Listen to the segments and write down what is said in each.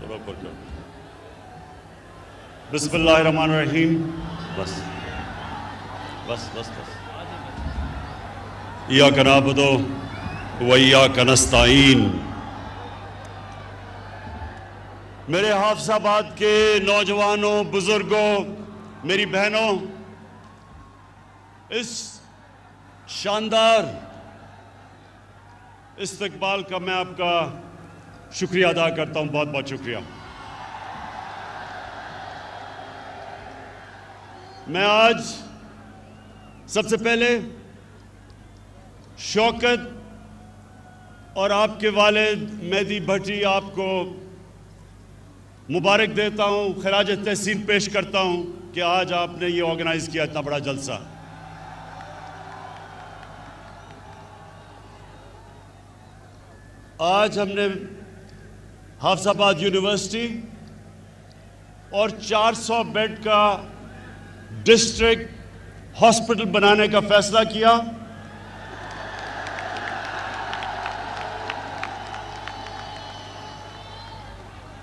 थोड़ा ऊपर करो। बिस्मिल्लाहिर्रहमानिर्रहीम। बस बस बस बस। इय्याका नअबुदु व इय्याका नस्तईन। मेरे हाफिजाबाद के नौजवानों, बुजुर्गों, मेरी बहनों, इस शानदार इस्तकबाल का मैं आपका शुक्रिया अदा करता हूं। बहुत बहुत शुक्रिया। मैं आज सबसे पहले शौकत और आपके वालिद मेहदी भट्टी आपको मुबारक देता हूं, खराज तहसीन पेश करता हूं कि आज आपने ये ऑर्गेनाइज किया इतना बड़ा जलसा। आज हमने हाफिजाबाद यूनिवर्सिटी और 400 बेड का डिस्ट्रिक्ट हॉस्पिटल बनाने का फैसला किया।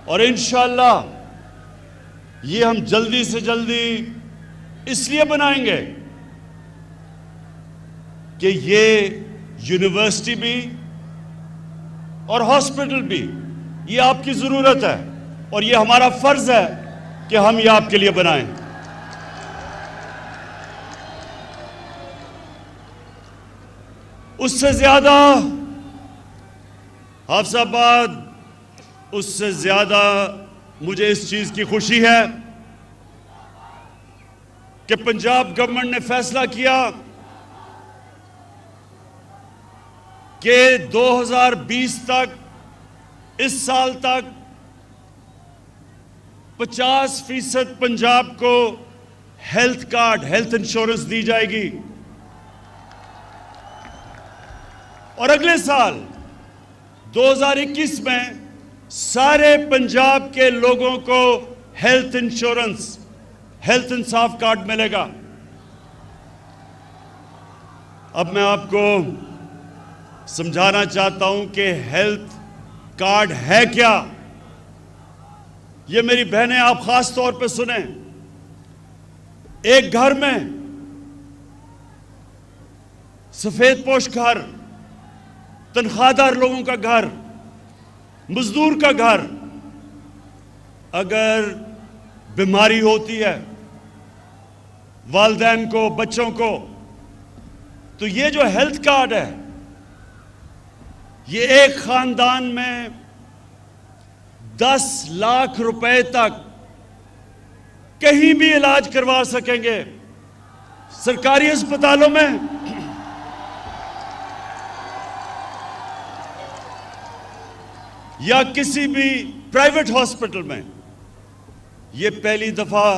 और इंशाअल्लाह ये हम जल्दी से जल्दी इसलिए बनाएंगे कि ये यूनिवर्सिटी भी और हॉस्पिटल भी ये आपकी जरूरत है और ये हमारा फर्ज है कि हम ये आपके लिए बनाएं। उससे ज्यादा हाफिजाबाद, उससे ज्यादा मुझे इस चीज की खुशी है कि पंजाब गवर्नमेंट ने फैसला किया कि 2020 तक, इस साल तक 50% पंजाब को हेल्थ कार्ड, हेल्थ इंश्योरेंस दी जाएगी और अगले साल 2021 में सारे पंजाब के लोगों को हेल्थ इंश्योरेंस, हेल्थ इंसाफ कार्ड मिलेगा। अब मैं आपको समझाना चाहता हूं कि हेल्थ कार्ड है क्या। ये मेरी बहनें आप खास तौर पे सुने। एक घर में सफेदपोश घर, तनख्वाहदार लोगों का घर, मजदूर का घर, अगर बीमारी होती है वालिदैन को, बच्चों को, तो ये जो हेल्थ कार्ड है ये एक खानदान में 10 लाख रुपए तक कहीं भी इलाज करवा सकेंगे। सरकारी अस्पतालों में या किसी भी प्राइवेट हॉस्पिटल में। यह पहली दफा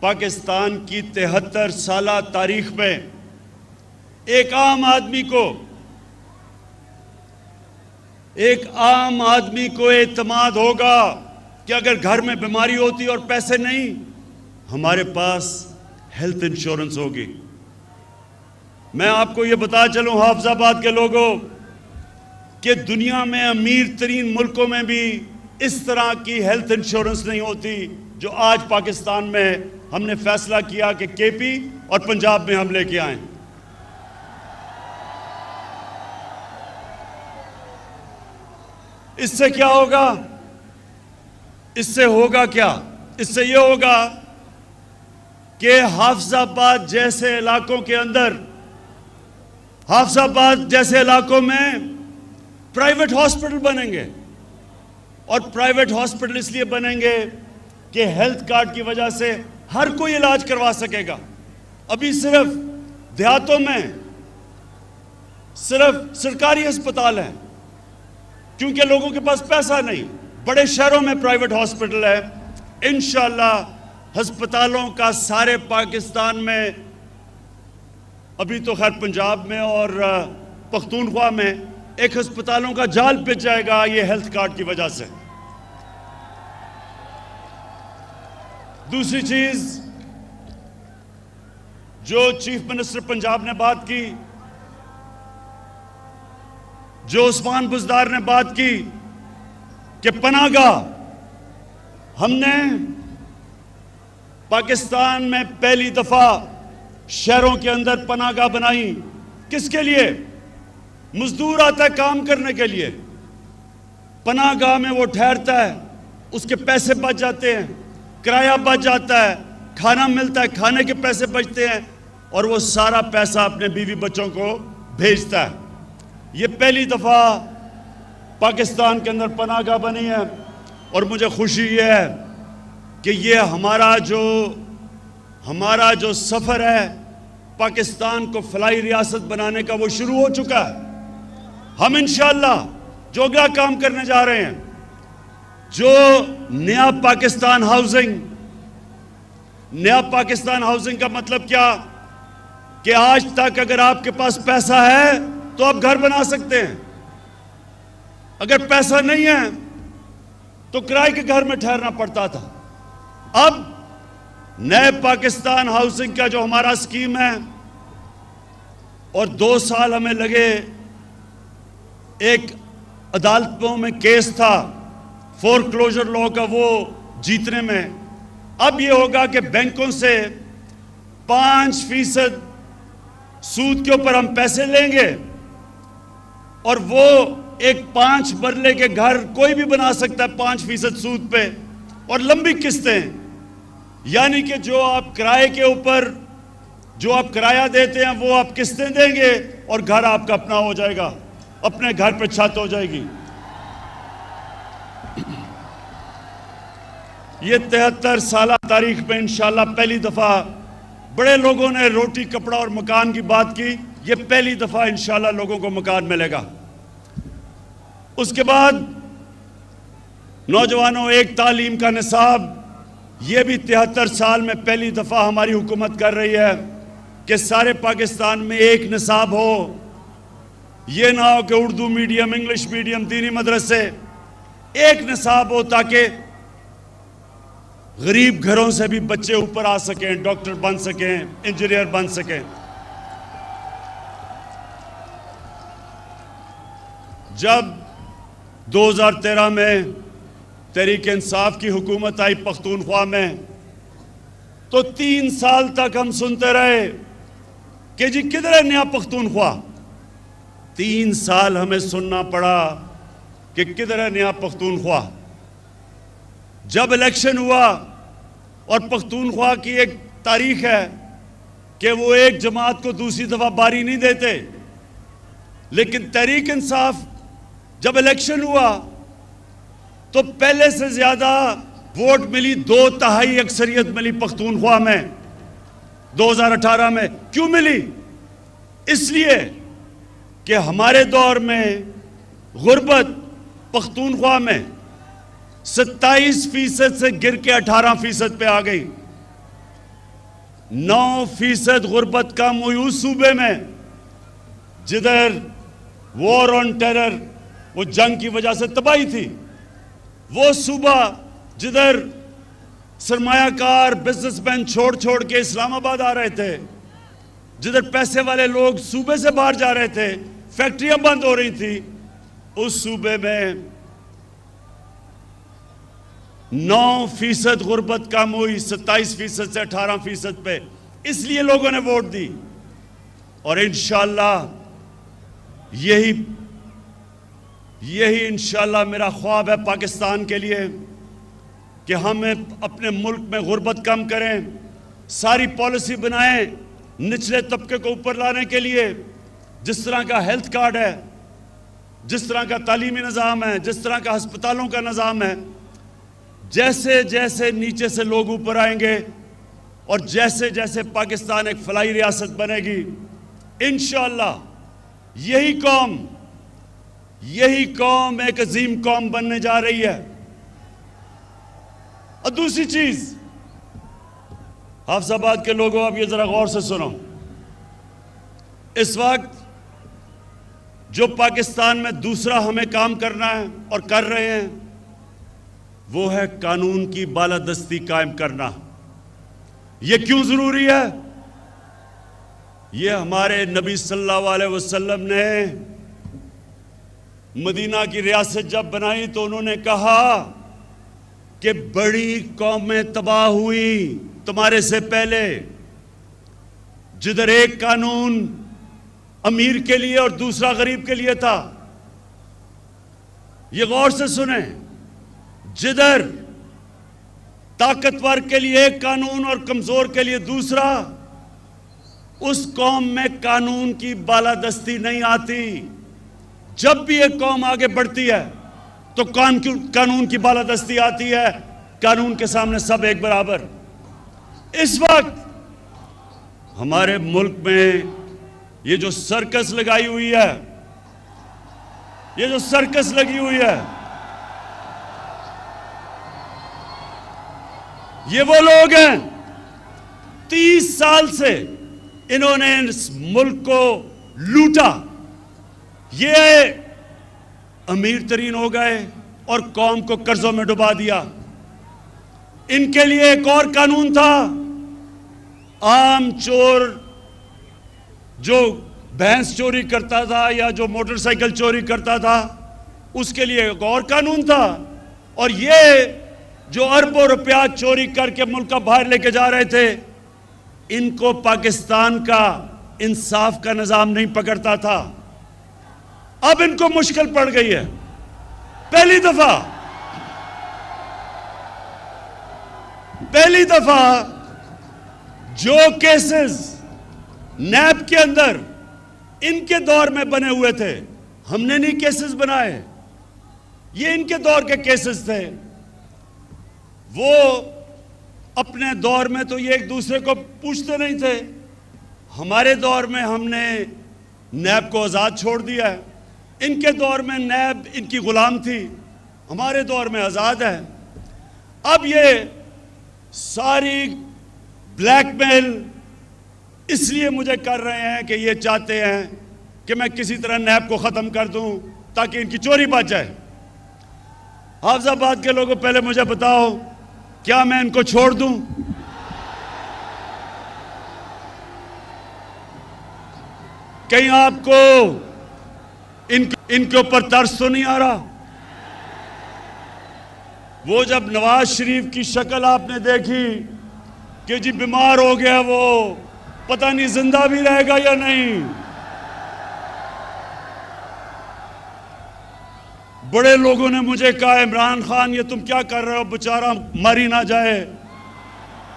पाकिस्तान की 73 साला तारीख में एक आम आदमी को एतमाद होगा कि अगर घर में बीमारी होती और पैसे नहीं, हमारे पास हेल्थ इंश्योरेंस होगी। मैं आपको यह बता चलूं हाफिजाबाद के लोगों कि दुनिया में अमीर तरीन मुल्कों में भी इस तरह की हेल्थ इंश्योरेंस नहीं होती जो आज पाकिस्तान में हमने फैसला किया कि केपी और पंजाब में हम लेके आए। इससे क्या होगा? इससे होगा क्या? इससे यह होगा कि हाफिजाबाद जैसे इलाकों के अंदर, हाफिजाबाद जैसे इलाकों में प्राइवेट हॉस्पिटल बनेंगे। और प्राइवेट हॉस्पिटल इसलिए बनेंगे कि हेल्थ कार्ड की वजह से हर कोई इलाज करवा सकेगा। अभी सिर्फ देहातों में सिर्फ सरकारी अस्पताल हैं क्योंकि लोगों के पास पैसा नहीं। बड़े शहरों में प्राइवेट हॉस्पिटल है। इंशाअल्लाह अस्पतालों का सारे पाकिस्तान में, अभी तो खैर पंजाब में और पख्तूनख्वा में एक अस्पतालों का जाल पिच जाएगा ये हेल्थ कार्ड की वजह से। दूसरी चीज जो चीफ मिनिस्टर पंजाब ने बात की, जो उस्मान बुज़दार ने बात की कि पनाहगाह हमने पाकिस्तान में पहली दफा शहरों के अंदर पनाहगाह बनाई। किसके लिए? मजदूर आता है काम करने के लिए, पनाहगाह में वो ठहरता है, उसके पैसे बच जाते हैं, किराया बच जाता है, खाना मिलता है, खाने के पैसे बचते हैं और वो सारा पैसा अपने बीवी बच्चों को भेजता है। ये पहली दफा पाकिस्तान के अंदर पनाहगाह बनी है और मुझे खुशी ये है कि ये हमारा जो सफर है पाकिस्तान को फलाई रियासत बनाने का, वो शुरू हो चुका है। हम इंशाअल्लाह जो अगला काम करने जा रहे हैं, जो नया पाकिस्तान हाउसिंग का मतलब क्या कि आज तक अगर आपके पास पैसा है तो आप घर बना सकते हैं, अगर पैसा नहीं है तो किराए के घर में ठहरना पड़ता था। अब नए पाकिस्तान हाउसिंग का जो हमारा स्कीम है, और 2 साल हमें लगे, एक अदालतों में केस था फोरक्लोजर लॉ का, वो जीतने में। अब ये होगा कि बैंकों से 5% सूद के ऊपर हम पैसे लेंगे और वो एक 5 मरले के घर कोई भी बना सकता है 5% सूद पे, और लंबी किस्तें, यानी कि जो आप किराए के ऊपर जो आप किराया देते हैं वो आप किस्तें देंगे और घर आपका अपना हो जाएगा, अपने घर पे छत हो जाएगी। ये 73 साल तारीख में इंशाल्लाह पहली दफा, बड़े लोगों ने रोटी कपड़ा और मकान की बात की, ये पहली दफा इंशाल्लाह लोगों को मकान मिलेगा। उसके बाद नौजवानों, एक तालीम का निसाब, ये भी 73 साल में पहली दफा हमारी हुकूमत कर रही है कि सारे पाकिस्तान में एक निसाब हो। ये ना हो कि उर्दू मीडियम, इंग्लिश मीडियम, दीनी मदरसे, एक निसाब हो ताकि गरीब घरों से भी बच्चे ऊपर आ सकें, डॉक्टर बन सकें, इंजीनियर बन सकें। जब 2013 में तहरीक इंसाफ की हुकूमत आई पख्तूनख्वा में, तो 3 साल तक हम सुनते रहे कि जी किधर है नया पख्तूनख्वा। 3 साल हमें सुनना पड़ा कि किधर है नया पख्तूनख्वा। जब इलेक्शन हुआ, और पख्तूनख्वा की एक तारीख है कि वो एक जमात को दूसरी दफा बारी नहीं देते, लेकिन तहरीक इंसाफ जब इलेक्शन हुआ तो पहले से ज्यादा वोट मिली, 2/3 अक्सरियत मिली पख्तूनख्वा में 2018 में। क्यों मिली? इसलिए कि हमारे दौर में गुर्बत पख्तूनख्वा में 27% से गिर के 18% पे आ गई। 9% गुर्बत कम हुई उस सूबे में जिधर वॉर ऑन टेरर, वो जंग की वजह से तबाही थी। वो सूबा जिधर सरमायाकार बिजनेसमैन छोड़ छोड़ के इस्लामाबाद आ रहे थे, जिधर पैसे वाले लोग सूबे से बाहर जा रहे थे, फैक्ट्रियां बंद हो रही थी, उस सूबे में 9% गुर्बत कम हुई 27% से 18% पे। इसलिए लोगों ने वोट दी। और इंशाअल्लाह यही इंशाअल्लाह मेरा ख्वाब है पाकिस्तान के लिए कि हम अपने मुल्क में गुर्बत कम करें, सारी पॉलिसी बनाएं निचले तबके को ऊपर लाने के लिए। जिस तरह का हेल्थ कार्ड है, जिस तरह का तालीमी निज़ाम है, जिस तरह का अस्पतालों का निज़ाम है, जैसे जैसे नीचे से लोग ऊपर आएंगे और जैसे जैसे पाकिस्तान एक फलाई रियासत बनेगी, इंशाअल्लाह यही कौम एक अजीम कौम बनने जा रही है। और दूसरी चीज, हाफिजाबाद के लोगों, अब ये जरा गौर से सुनो। इस वक्त जो पाकिस्तान में दूसरा हमें काम करना है और कर रहे हैं, वो है कानून की बालादस्ती कायम करना। ये क्यों जरूरी है? ये हमारे नबी सल्लल्लाहु अलैहि वसल्लम ने मदीना की रियासत जब बनाई तो उन्होंने कहा कि बड़ी कौमें तबाह हुई तुम्हारे से पहले, जिधर एक कानून अमीर के लिए और दूसरा गरीब के लिए था। ये गौर से सुने, जिधर ताकतवर के लिए एक कानून और कमजोर के लिए दूसरा, उस कौम में कानून की बालादस्ती नहीं आती। जब भी एक कौम आगे बढ़ती है तो कानून की बालादस्ती आती है। कानून के सामने सब एक बराबर। इस वक्त हमारे मुल्क में ये जो सर्कस लगाई हुई है, ये जो सर्कस लगी हुई है, ये वो लोग हैं 30 साल से इन्होंने इस मुल्क को लूटा। ये अमीर तरीन हो गए और कौम को कर्जों में डुबा दिया। इनके लिए एक और कानून था, आम चोर जो भैंस चोरी करता था या जो मोटरसाइकिल चोरी करता था, उसके लिए एक और कानून था। और ये जो अरबों रुपया चोरी करके मुल्क का बाहर लेके जा रहे थे, इनको पाकिस्तान का इंसाफ का निजाम नहीं पकड़ता था। अब इनको मुश्किल पड़ गई है। पहली दफा जो केसेस नैब के अंदर इनके दौर में बने हुए थे, हमने नहीं केसेस बनाए, ये इनके दौर के केसेस थे। वो अपने दौर में तो ये एक दूसरे को पूछते नहीं थे। हमारे दौर में हमने नैब को आज़ाद छोड़ दिया है। इनके दौर में नैब इनकी गुलाम थी, हमारे दौर में आज़ाद है। अब ये सारी ब्लैकमेल इसलिए मुझे कर रहे हैं कि ये चाहते हैं कि मैं किसी तरह नैब को ख़त्म कर दूं ताकि इनकी चोरी बच जाए। हाफिजाबाद के लोगों, पहले मुझे बताओ, क्या मैं इनको छोड़ दूं? कहीं आपको इनके ऊपर तरस तो नहीं आ रहा? वो जब नवाज शरीफ की शक्ल आपने देखी कि जी बीमार हो गया, वो पता नहीं जिंदा भी रहेगा या नहीं। बड़े लोगों ने मुझे कहा, इमरान खान ये तुम क्या कर रहे हो, बेचारा मर ही ना जाए,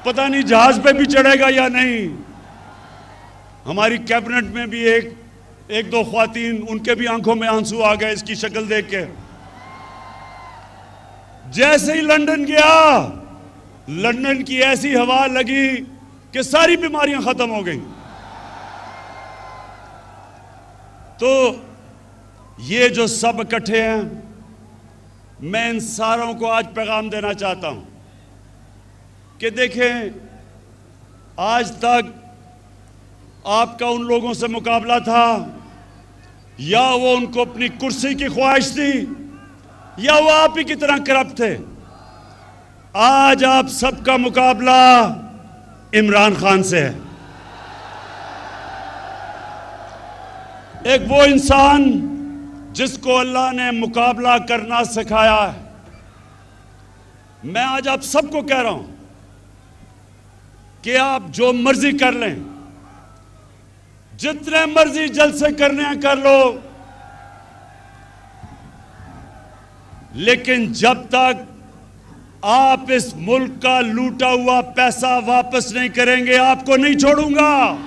पता नहीं जहाज पे भी चढ़ेगा या नहीं। हमारी कैबिनेट में भी एक दो ख्वातीन, उनके भी आंखों में आंसू आ गए इसकी शक्ल देख के। जैसे ही लंदन गया, लंदन की ऐसी हवा लगी कि सारी बीमारियां खत्म हो गई। तो ये जो सब इकट्ठे हैं, मैं इन सारों को आज पैगाम देना चाहता हूं कि देखें, आज तक आपका उन लोगों से मुकाबला था, या वो उनको अपनी कुर्सी की ख्वाहिश थी, या वो आप ही की तरह करप्ट थे। आज आप सबका मुकाबला इमरान खान से है। एक वो इंसान जिसको अल्लाह ने मुकाबला करना सिखाया है। मैं आज आप सबको कह रहा हूं कि आप जो मर्जी कर लें, जितने मर्जी जलसे करने हैं कर लो, लेकिन जब तक आप इस मुल्क का लूटा हुआ पैसा वापस नहीं करेंगे, आपको नहीं छोड़ूंगा।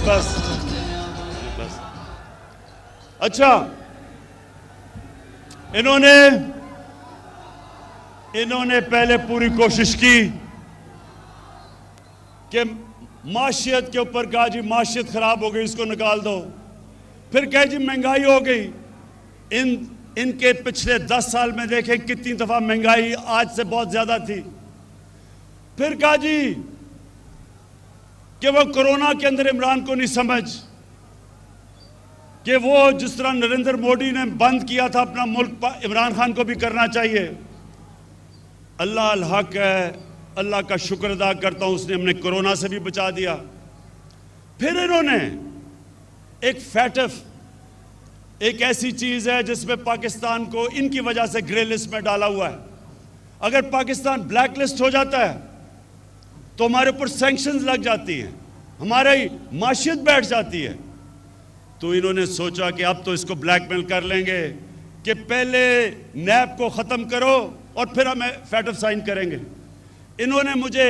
बस। अच्छा, इन्होंने पहले पूरी कोशिश की कि माशियत के ऊपर कहा जी माशियत खराब हो गई, इसको निकाल दो। फिर कहे जी महंगाई हो गई। इनके पिछले 10 साल में देखें कितनी दफा महंगाई आज से बहुत ज्यादा थी। फिर कहा जी कि वो कोरोना के अंदर इमरान को नहीं समझ कि वो जिस तरह नरेंद्र मोदी ने बंद किया था अपना मुल्क, इमरान खान को भी करना चाहिए। अल्लाह अल हक है, अल्लाह का शुक्र अदा करता हूं, उसने हमने कोरोना से भी बचा दिया। फिर इन्होंने एक फैटफ, एक ऐसी चीज है जिसमें पाकिस्तान को इनकी वजह से ग्रे लिस्ट में डाला हुआ है। अगर पाकिस्तान ब्लैक लिस्ट हो जाता है तो हमारे ऊपर सैंक्शंस लग जाती हैं, हमारी माशियत बैठ जाती है। तो इन्होंने सोचा कि अब तो इसको ब्लैकमेल कर लेंगे कि पहले नैब को ख़त्म करो और फिर हमें फैटफ साइन करेंगे। इन्होंने मुझे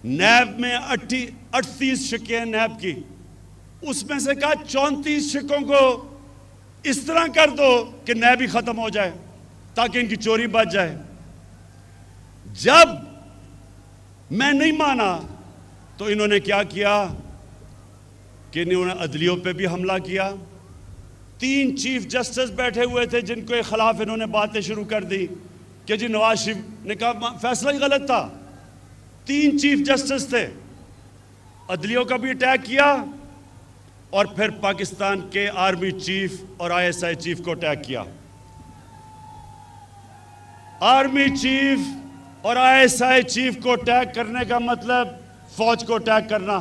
नैब में 38 शिक्के हैं नैब की, उसमें से कहा 34 शिक्कों को इस तरह कर दो कि नैब ही ख़त्म हो जाए ताकि इनकी चोरी बच जाए। जब मैं नहीं माना तो इन्होंने क्या किया कि इन्होंने अदलियों पे भी हमला किया। 3 चीफ जस्टिस बैठे हुए थे जिनके खिलाफ इन्होंने बातें शुरू कर दी कि जी नवाज शरीफ ने कहा फैसला ही गलत था। 3 चीफ जस्टिस थे, अदलियों का भी अटैक किया और फिर पाकिस्तान के आर्मी चीफ और ISI चीफ को अटैक किया। आर्मी चीफ और ISI चीफ को अटैक करने का मतलब फौज को अटैक करना।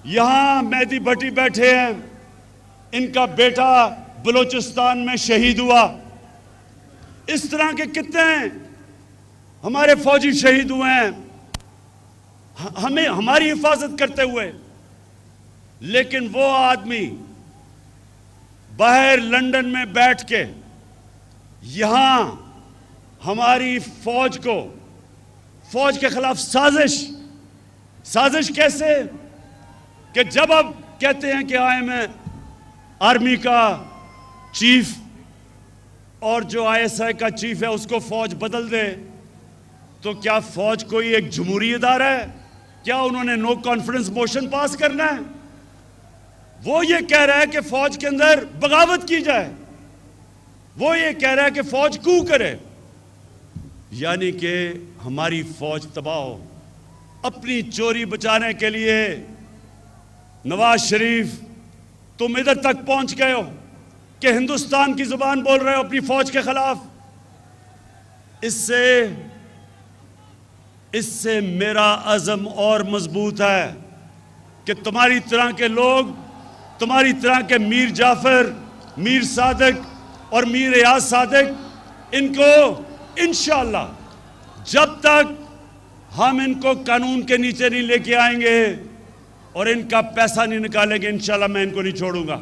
यहां मेहदी भट्टी बैठे हैं, इनका बेटा बलूचिस्तान में शहीद हुआ। इस तरह के कितने हमारे फौजी शहीद हुए हैं हमें हमारी हिफाजत करते हुए। लेकिन वो आदमी बाहर लंदन में बैठ के यहां हमारी फौज के खिलाफ साजिश कैसे कि जब अब कहते हैं कि मैं आर्मी का चीफ और जो ISI का चीफ है उसको फौज बदल दे, तो क्या फौज कोई एक जमहूरी इदारा है? क्या उन्होंने नो कॉन्फिडेंस मोशन पास करना है? वो ये कह रहा है कि फौज के अंदर बगावत की जाए, वो ये कह रहा है कि फौज कू करे, यानी कि हमारी फौज तबाह हो। अपनी चोरी बचाने के लिए नवाज शरीफ तुम इधर तक पहुंच गए हो कि हिंदुस्तान की जुबान बोल रहे हो अपनी फौज के खिलाफ। इससे मेरा अज़म और मजबूत है कि तुम्हारी तरह के लोग, तुम्हारी तरह के मीर जाफर, मीर सादिक और मीर रियाज सादिक, इनको इंशाअल्लाह जब तक हम इनको कानून के नीचे नहीं लेके आएंगे और इनका पैसा नहीं निकालेंगे, इंशाअल्लाह मैं इनको नहीं छोड़ूंगा।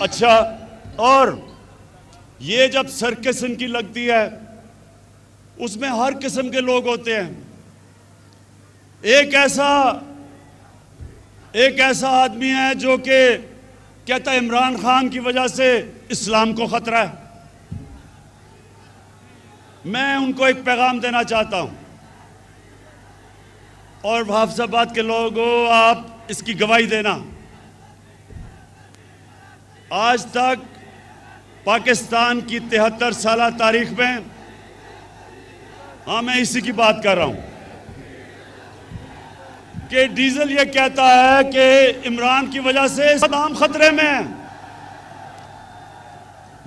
अच्छा, और ये जब सर्कस इनकी लगती है उसमें हर किस्म के लोग होते हैं। एक ऐसा आदमी है जो कि कहता है इमरान खान की वजह से इस्लाम को खतरा है। मैं उनको एक पैगाम देना चाहता हूं, और हाफिजाबाद के लोगों आप इसकी गवाही देना। आज तक पाकिस्तान की 73 साल तारीख में, मैं इसी की बात कर रहा हूं, कि डीजल ये कहता है कि इमरान की वजह से इस्लाम खतरे में है।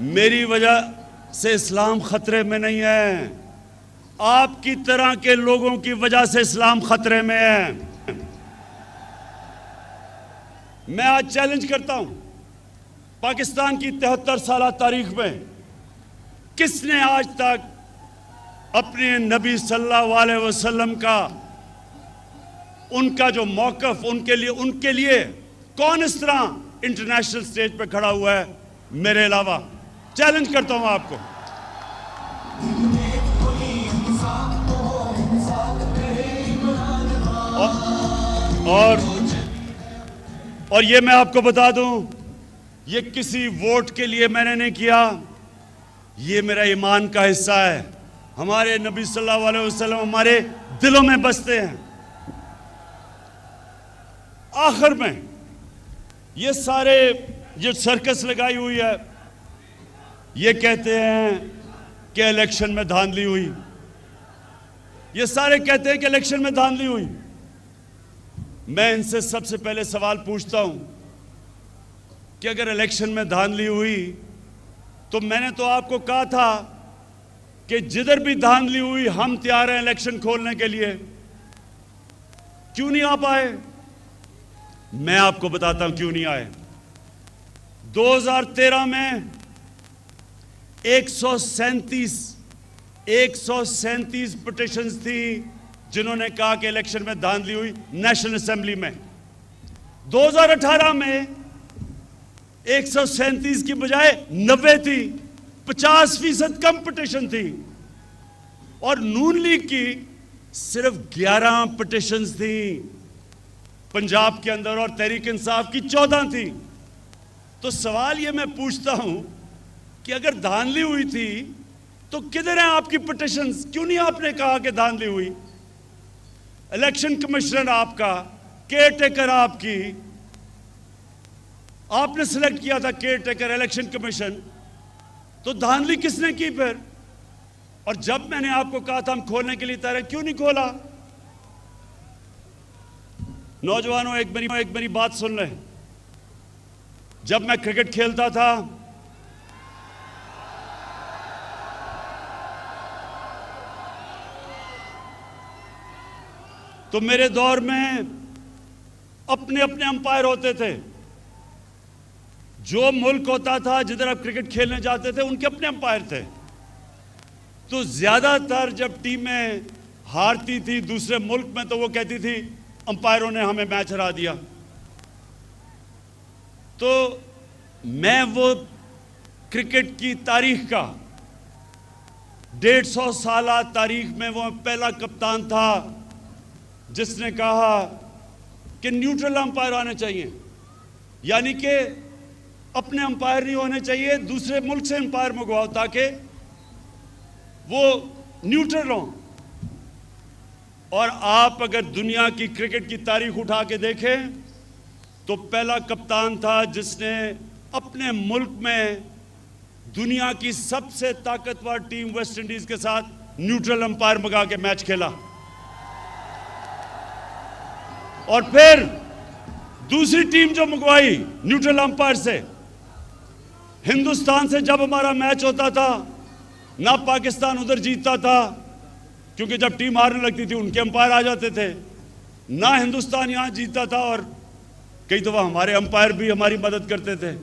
मेरी वजह से इस्लाम खतरे में नहीं है, आपकी तरह के लोगों की वजह से इस्लाम खतरे में है। मैं आज चैलेंज करता हूं, पाकिस्तान की 73 साल तारीख में किसने आज तक अपने नबी सल्लल्लाहु अलैहि वसल्लम का, उनका जो मौक़िफ़, उनके लिए कौन इस तरह इंटरनेशनल स्टेज पे खड़ा हुआ है मेरे अलावा? चैलेंज करता हूं आपको। और ये मैं आपको बता दूं, ये किसी वोट के लिए मैंने नहीं किया, ये मेरा ईमान का हिस्सा है। हमारे नबी सल्लल्लाहु अलैहि वसल्लम हमारे दिलों में बसते हैं। आखिर में ये सारे जो सर्कस लगाई हुई है, ये कहते हैं कि इलेक्शन में धांधली हुई। ये सारे कहते हैं कि इलेक्शन में धांधली हुई। मैं इनसे सबसे पहले सवाल पूछता हूं कि अगर इलेक्शन में धांधली हुई तो मैंने तो आपको कहा था कि जिधर भी धांधली हुई हम तैयार हैं इलेक्शन खोलने के लिए। क्यों नहीं आ पाए? मैं आपको बताता हूं क्यों नहीं आए। 2013 में 137 पिटिशंस थी जिन्होंने कहा कि इलेक्शन में धांधली हुई नेशनल असेंबली में। 2018 में 137 की बजाय 90 थी, 50% कम पिटिशन थी। और नून लीग की सिर्फ 11 पिटिशंस थी पंजाब के अंदर और तहरीक इंसाफ की 14 थी। तो सवाल ये मैं पूछता हूं कि अगर धांधली हुई थी तो किधर हैं आपकी पिटिशंस? क्यों नहीं आपने कहा कि धांधली हुई? इलेक्शन कमिश्नर आपका, केयर टेकर आपकी, आपने सिलेक्ट किया था केयर टेकर इलेक्शन कमीशन, तो धांधली किसने की फिर? और जब मैंने आपको कहा था हम खोलने के लिए तैयार हैं, क्यों नहीं खोला? नौजवानों, एक मेरी बात सुन लें। जब मैं क्रिकेट खेलता था तो मेरे दौर में अपने अपने अंपायर होते थे। जो मुल्क होता था जिधर आप क्रिकेट खेलने जाते थे उनके अपने अंपायर थे। तो ज्यादातर जब टीमें हारती थी दूसरे मुल्क में तो वो कहती थी अंपायरों ने हमें मैच हरा दिया। तो मैं वो क्रिकेट की तारीख का 150 साल तारीख में वो पहला कप्तान था जिसने कहा कि न्यूट्रल अंपायर आने चाहिए, यानी कि अपने अंपायर नहीं होने चाहिए, दूसरे मुल्क से अंपायर मंगवाओ ताकि वो न्यूट्रल हो। और आप अगर दुनिया की क्रिकेट की तारीख उठा के देखें तो पहला कप्तान था जिसने अपने मुल्क में दुनिया की सबसे ताकतवर टीम वेस्ट इंडीज के साथ न्यूट्रल अंपायर मंगा के मैच खेला। और फिर दूसरी टीम जो मंगवाई न्यूट्रल अंपायर से, हिंदुस्तान से जब हमारा मैच होता था ना पाकिस्तान उधर जीतता था क्योंकि जब टीम हारने लगती थी उनके अंपायर आ जाते थे, ना हिंदुस्तान यहां जीतता था और कई दफा हमारे अंपायर भी हमारी मदद करते थे।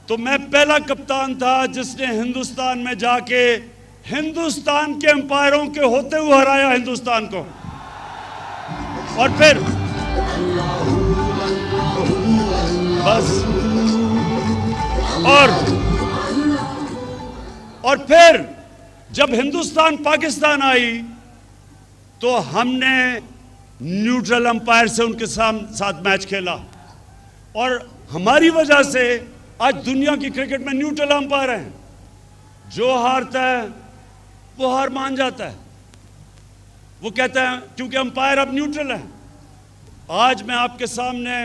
तो मैं पहला कप्तान था जिसने हिंदुस्तान में जाके हिंदुस्तान के अंपायरों के होते हुए हराया हिंदुस्तान को। और फिर बस और फिर जब हिंदुस्तान पाकिस्तान आई तो हमने न्यूट्रल अंपायर से उनके साथ मैच खेला और हमारी वजह से आज दुनिया की क्रिकेट में न्यूट्रल अंपायर हैं। जो हारता है वो हार मान जाता है, वो कहता है क्योंकि अंपायर अब न्यूट्रल है। आज मैं आपके सामने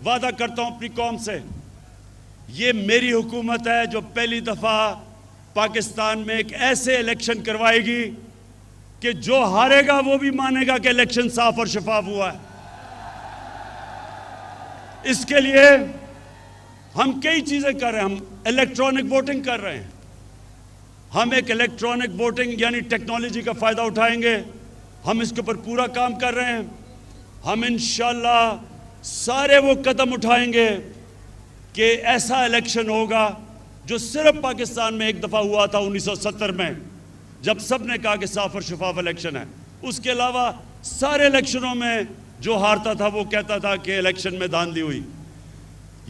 वादा करता हूं अपनी कौम से, ये मेरी हुकूमत है जो पहली दफा पाकिस्तान में एक ऐसे इलेक्शन करवाएगी कि जो हारेगा वो भी मानेगा कि इलेक्शन साफ और शफाफ हुआ है। इसके लिए हम कई चीजें कर रहे हैं। हम इलेक्ट्रॉनिक वोटिंग कर रहे हैं। हम एक इलेक्ट्रॉनिक वोटिंग यानी टेक्नोलॉजी का फायदा उठाएंगे। हम इसके ऊपर पूरा काम कर रहे हैं। हम इंशाल्लाह सारे वो कदम उठाएंगे कि ऐसा इलेक्शन होगा जो सिर्फ पाकिस्तान में एक दफा हुआ था 1970 में, जब सब ने कहा कि साफ और शफाफ इलेक्शन है। उसके अलावा सारे इलेक्शनों में जो हारता था वो कहता था कि इलेक्शन में धांधली हुई।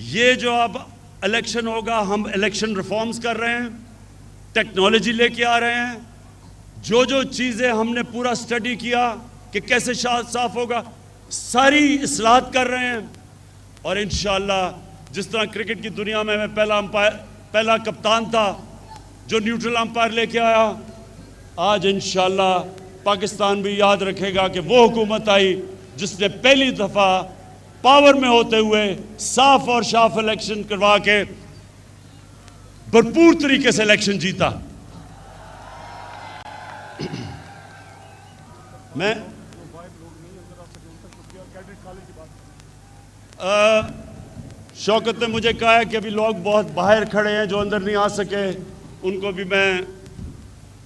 ये जो अब इलेक्शन होगा, हम इलेक्शन रिफॉर्म्स कर रहे हैं, टेक्नोलॉजी लेके आ रहे हैं। जो जो चीज़ें हमने पूरा स्टडी किया कि कैसे साफ होगा, सारी इस्लाहत कर रहे हैं। और इंशाअल्लाह जिस तरह क्रिकेट की दुनिया में मैं पहला कप्तान था जो न्यूट्रल अंपायर लेके आया, आज इंशाअल्लाह पाकिस्तान भी याद रखेगा कि वो हुकूमत आई जिसने पहली दफा पावर में होते हुए साफ और साफ इलेक्शन करवा के भरपूर तरीके से इलेक्शन जीता। मैं शौकत ने मुझे कहा है कि अभी लोग बहुत बाहर खड़े हैं जो अंदर नहीं आ सके, उनको भी मैं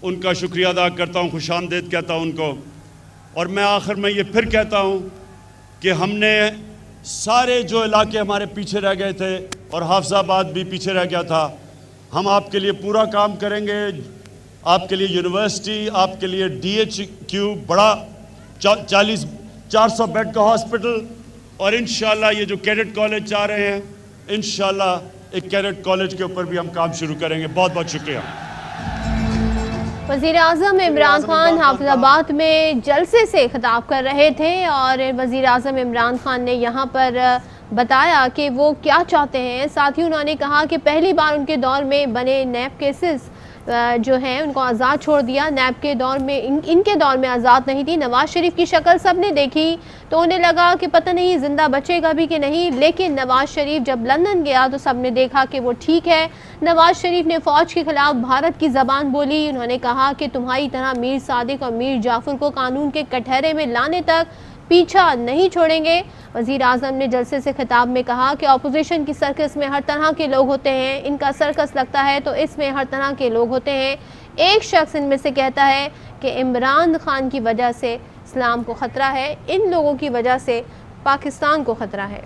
उनका शुक्रिया अदा करता हूँ, खुशामदीद कहता हूँ उनको। और मैं आखिर में ये फिर कहता हूँ कि हमने सारे जो इलाके हमारे पीछे रह गए थे और हाफिजाबाद भी पीछे रह गया था, हम आपके लिए पूरा काम करेंगे। आपके लिए यूनिवर्सिटी, आपके लिए DHQ बड़ा 400 बेड का हॉस्पिटल, और इंशाल्लाह ये जो कैडेट कॉलेज चाह रहे हैं, इंशाल्लाह एक कैडेट कॉलेज के ऊपर भी हम काम शुरू करेंगे। बहुत बहुत शुक्रिया। वज़ीर आज़म इमरान खान हाफिजाबाद में जलसे से खिताब कर रहे थे और वज़ीर आज़म इमरान खान ने यहाँ पर बताया कि वो क्या चाहते हैं। साथ ही उन्होंने कहा कि पहली बार उनके दौर में बने नैब केसेस जो हैं उनको आज़ाद छोड़ दिया। नैब के दौर में इनके दौर में आज़ाद नहीं थी। नवाज़ शरीफ की शक्ल सब ने देखी तो उन्हें लगा कि पता नहीं ज़िंदा बचेगा भी कि नहीं, लेकिन नवाज़ शरीफ जब लंदन गया तो सब ने देखा कि वो ठीक है। नवाज़ शरीफ ने फ़ौज के ख़िलाफ़ भारत की ज़बान बोली। उन्होंने कहा कि तुम्हारी तरह मीर सादिक और मीर जाफ़र को कानून के कटहरे में लाने तक पीछा नहीं छोड़ेंगे। वज़ीर आज़म ने जलसे से खिताब में कहा कि अपोजिशन की सर्कस में हर तरह के लोग होते हैं, इनका सर्कस लगता है तो इसमें हर तरह के लोग होते हैं। एक शख्स इनमें से कहता है कि इमरान खान की वजह से इस्लाम को ख़तरा है, इन लोगों की वजह से पाकिस्तान को ख़तरा है।